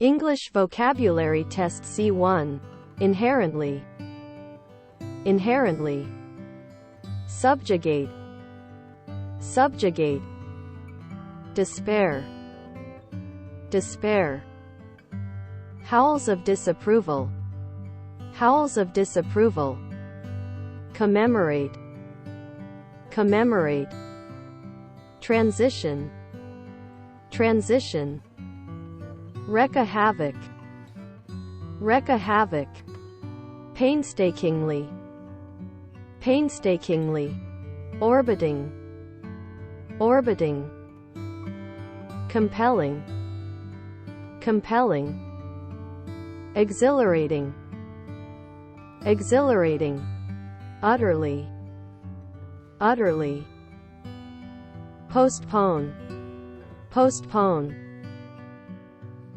English Vocabulary Test C1. Inherently. Inherently. Subjugate. Subjugate. Despair. Despair. Howls of disapproval. Howls of disapproval. Commemorate. Commemorate. Transition. Transition. Wreak a havoc. Wreak a havoc. Painstakingly. Painstakingly. Orbiting. Orbiting. Compelling. Compelling. Exhilarating. Exhilarating. Utterly. Utterly. Postpone. Postpone.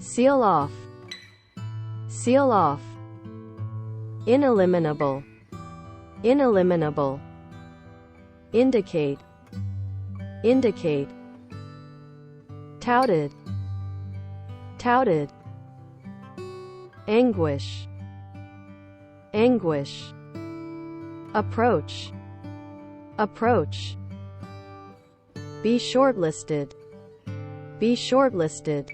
Seal off. Seal off. Ineliminable. Ineliminable. Indicate. Indicate. Touted. Touted. Anguish. Anguish. Approach. Approach. Be shortlisted. Be shortlisted.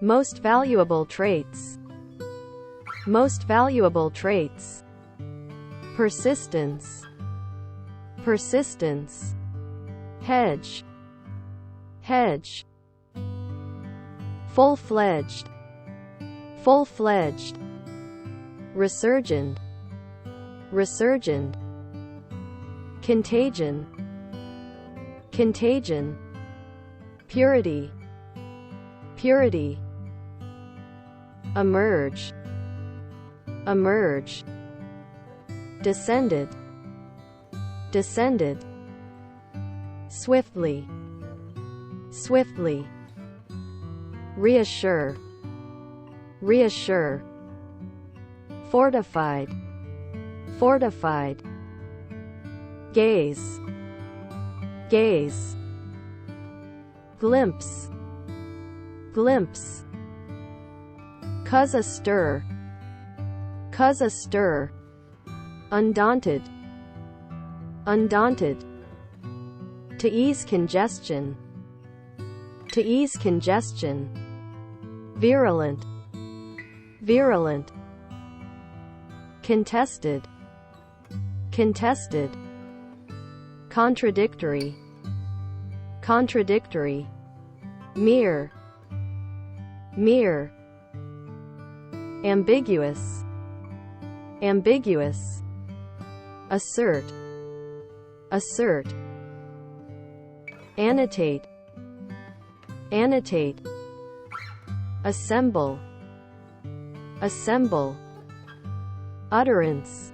Most valuable traits. Most valuable traits. Persistence. Persistence. Hedge. Hedge. Full-fledged. Full-fledged. Resurgent. Resurgent. Contagion. Contagion. Purity. Purity. Emerge. Emerge. Descended. Descended. Swiftly. Swiftly. Reassure. Reassure. Fortified. Fortified. Gaze. Gaze. Glimpse. Glimpse. Cause a stir. Cause a stir. Undaunted. Undaunted. To ease congestion. To ease congestion. Virulent. Virulent. Contested. Contested. Contradictory. Contradictory. Mere. Mere. Ambiguous. Ambiguous. Assert. Assert. Annotate. Annotate. Assemble. Assemble. Utterance.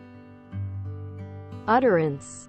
Utterance.